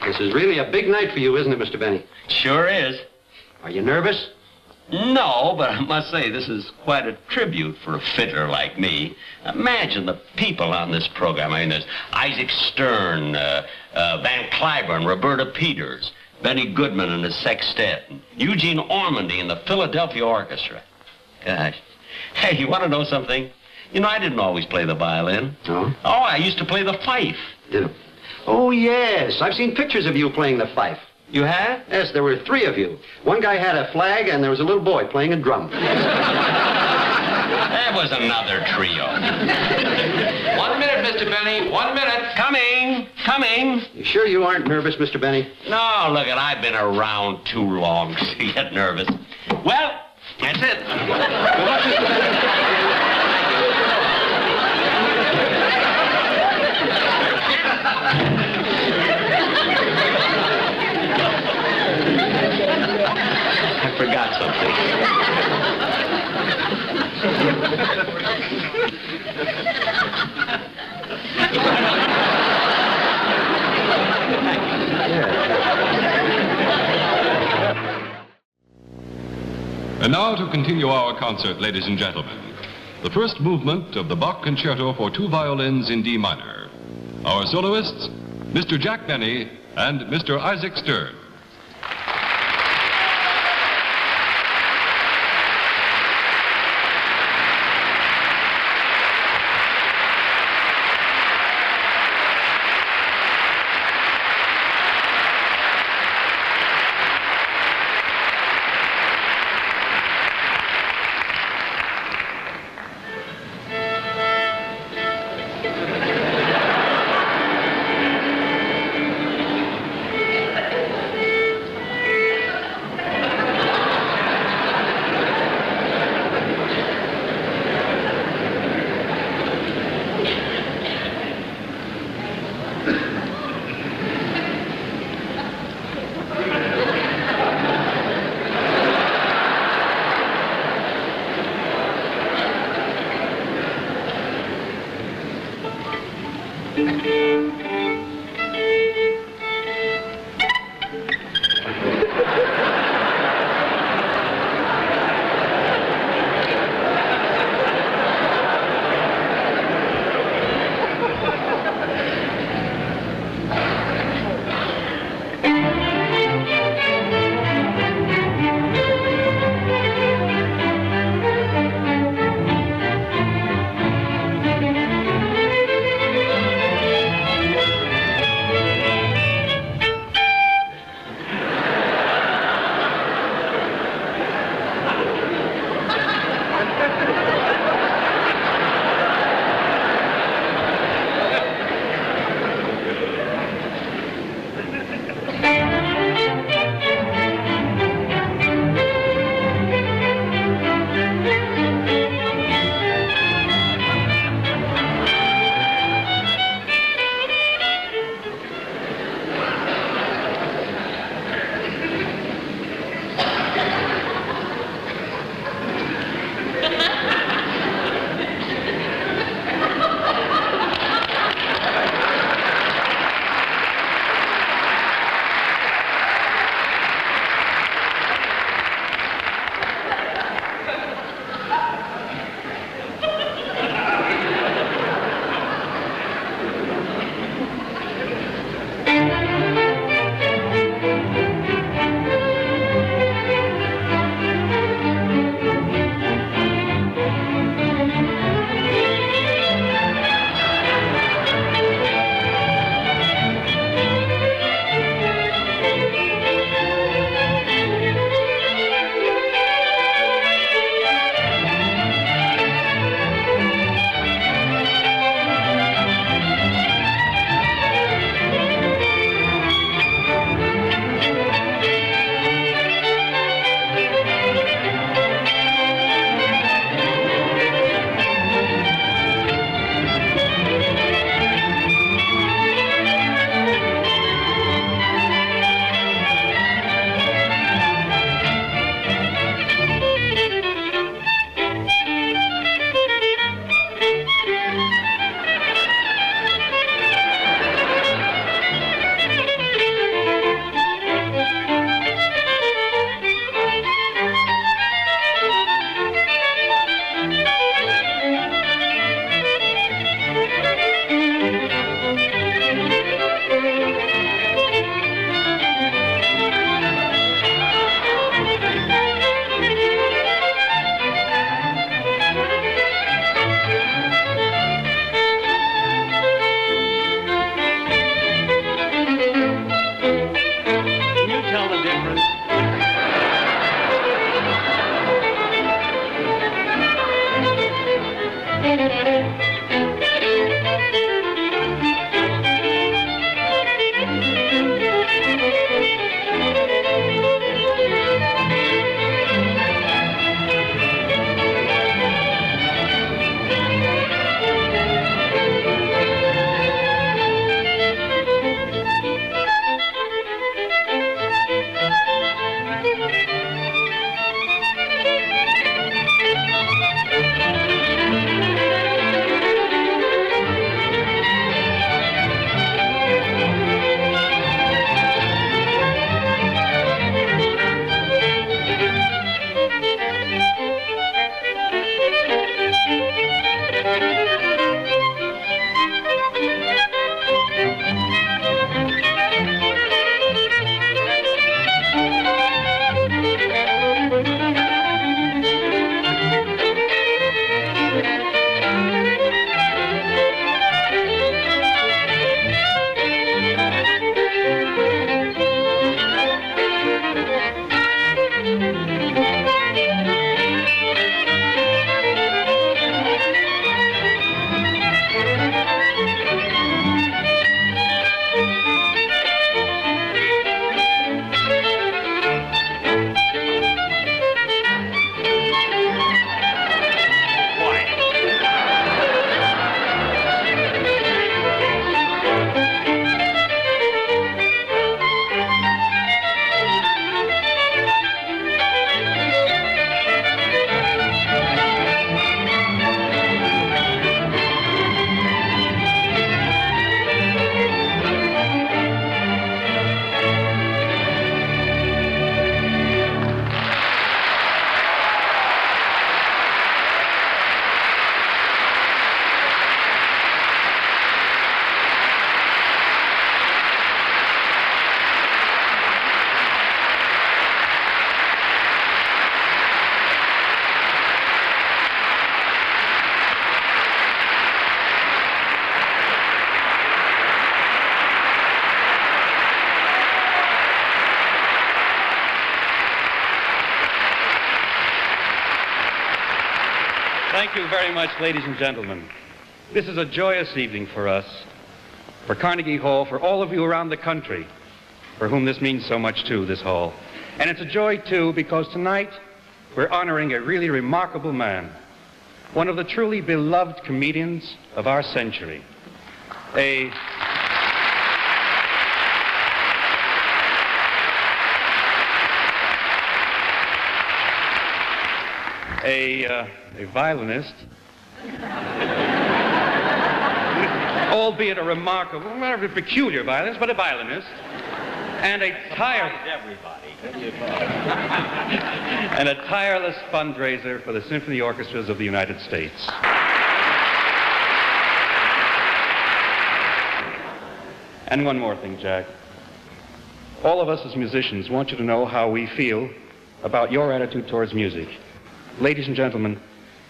This is really a big night for you, isn't it, Mr. Benny? Sure is. Are you nervous? No, but I must say this is quite a tribute for a fiddler like me. Imagine the people on this program. I mean, there's Isaac Stern, Van Cliburn, Roberta Peters, Benny Goodman and his sextet, and Eugene Ormandy and the Philadelphia Orchestra. Gosh. Hey, you want to know something? You know, I didn't always play the violin. Oh? Oh, I used to play the fife. Did it? Oh, yes. I've seen pictures of you playing the fife. You have? Yes, there were 3 of you. One guy had a flag, and there was a little boy playing a drum. That was another trio. 1 minute, Mr. Benny. 1 minute. Coming. You sure you aren't nervous, Mr. Benny? No, look, I've been around too long to get nervous. Well, that's it. Good luck, Mr. Benny. I forgot something. And now to continue our concert, ladies and gentlemen. The first movement of the Bach Concerto for 2 violins in D minor. Our soloists, Mr. Jack Benny and Mr. Isaac Stern. Thank you very much, ladies and gentlemen. This is a joyous evening for us, for Carnegie Hall, for all of you around the country, for whom this means so much too, this hall. And it's a joy too because tonight we're honoring a really remarkable man, one of the truly beloved comedians of our century, a violinist, albeit a remarkable, not a peculiar violinist, but a violinist, and a tireless fundraiser for the symphony orchestras of the United States. And one more thing, Jack. All of us as musicians want you to know how we feel about your attitude towards music. Ladies and gentlemen,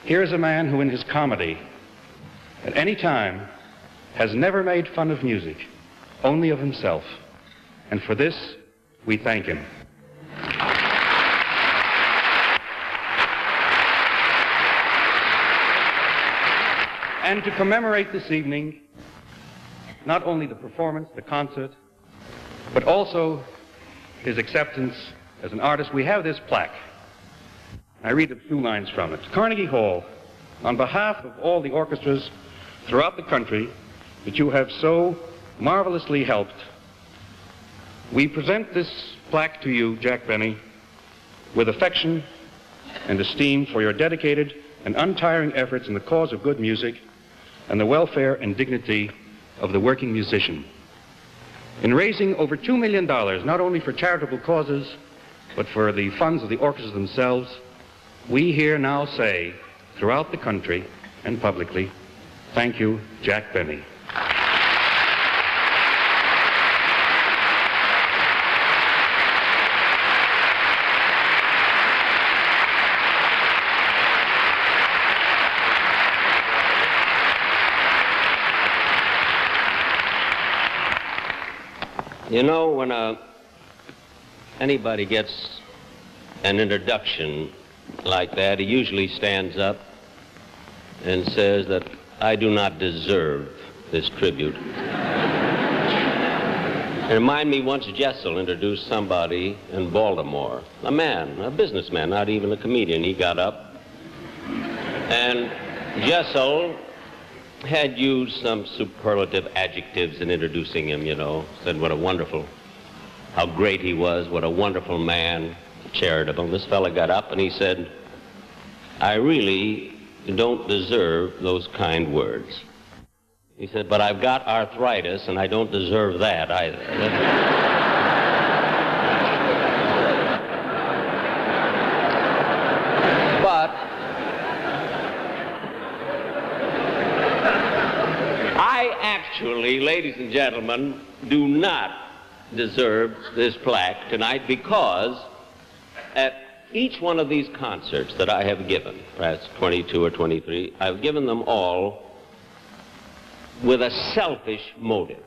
here is a man who in his comedy, at any time, has never made fun of music, only of himself. And for this, we thank him. And to commemorate this evening, not only the performance, the concert, but also his acceptance as an artist, we have this plaque. I read a few lines from it. Carnegie Hall, on behalf of all the orchestras throughout the country that you have so marvelously helped, we present this plaque to you, Jack Benny, with affection and esteem for your dedicated and untiring efforts in the cause of good music and the welfare and dignity of the working musician. In raising over $2 million, not only for charitable causes, but for the funds of the orchestras themselves, we here now say, throughout the country and publicly, thank you, Jack Benny. You know, when anybody gets an introduction like that, he usually stands up and says that I do not deserve this tribute. It reminded me once Jessel introduced somebody in Baltimore, a man, a businessman, not even a comedian. He got up, and Jessel had used some superlative adjectives in introducing him, you know, said what a wonderful, how great he was, what a wonderful man, charitable. This fella got up and he said, I really don't deserve those kind words. He said, but I've got arthritis and I don't deserve that either. But I actually, ladies and gentlemen, do not deserve this plaque tonight because at each one of these concerts that I have given, perhaps 22 or 23, I've given them all with a selfish motive.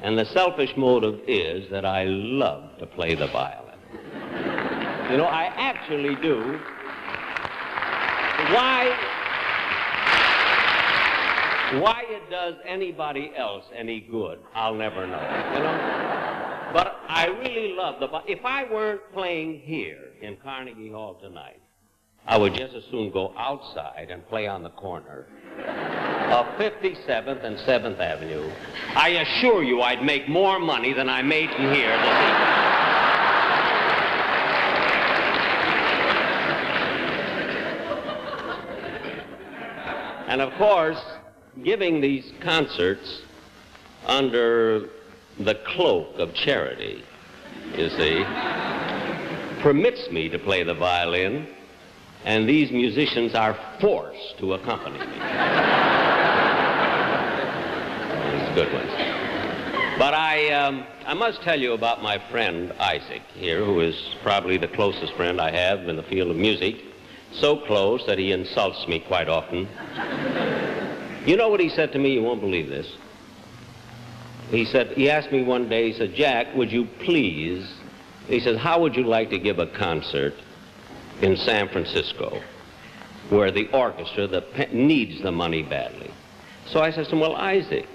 And the selfish motive is that I love to play the violin. You know, I actually do. Why it does anybody else any good, I'll never know, you know? But I really love the violin. If I weren't playing here in Carnegie Hall tonight, I would just as soon go outside and play on the corner of 57th and 7th Avenue. I assure you I'd make more money than I made in here this evening. And of course, giving these concerts under the cloak of charity, you see, permits me to play the violin, and these musicians are forced to accompany me. These good ones. But I must tell you about my friend Isaac here, who is probably the closest friend I have in the field of music, so close that he insults me quite often. You know what he said to me? You won't believe this. He asked me one day, he said, Jack, would you please, he said, how would you like to give a concert in San Francisco? where the orchestra needs the money badly. So I said to him, well, Isaac,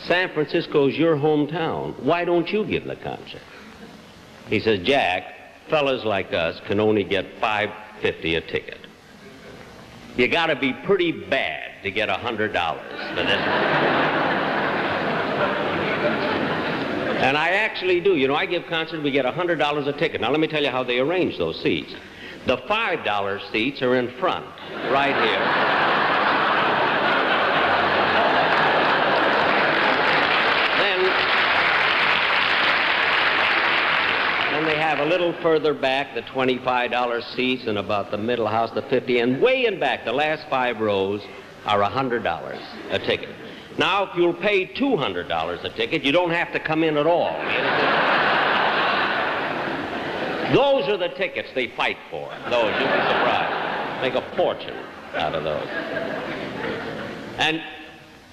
San Francisco's your hometown. Why don't you give the concert? He says, Jack, fellas like us can only get $5.50 a ticket. You got to be pretty bad to get $100 for this. And I actually do. You know, I give concerts, we get $100 a ticket. Now, let me tell you how they arrange those seats. The $5 seats are in front, right here. Then they have a little further back, the $25 seats, and about the middle house, the $50, and way in back, the last 5 rows are $100 a ticket. Now, if you'll pay $200 a ticket, you don't have to come in at all. Those are the tickets they fight for. Those, you'll be surprised. Make a fortune out of those. And,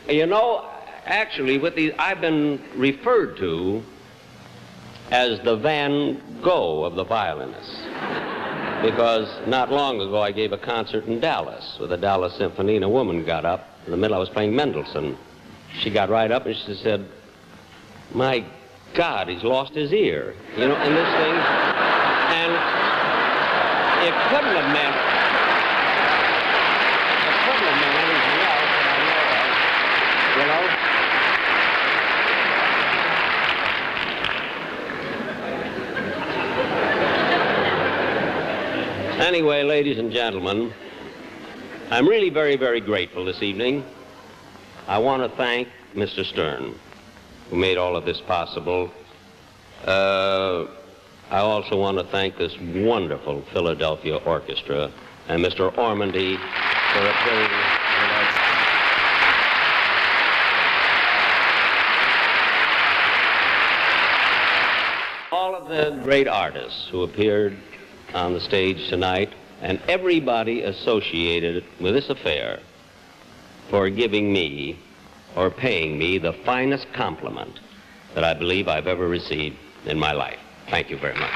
you know, actually, with these, I've been referred to as the Van Gogh of the violinists. Because not long ago, I gave a concert in Dallas with the Dallas Symphony, and a woman got up. In the middle, I was playing Mendelssohn. She got right up and she said, my God, he's lost his ear. You know, in this thing. And it couldn't have meant anything else that I know of, you know. Anyway, ladies and gentlemen, I'm really very, very grateful this evening. I want to thank Mr. Stern, who made all of this possible. I also want to thank this wonderful Philadelphia orchestra and Mr. Ormandy for appearing with us. All of the great artists who appeared on the stage tonight, and everybody associated with this affair for giving me or paying me the finest compliment that I believe I've ever received in my life. Thank you very much.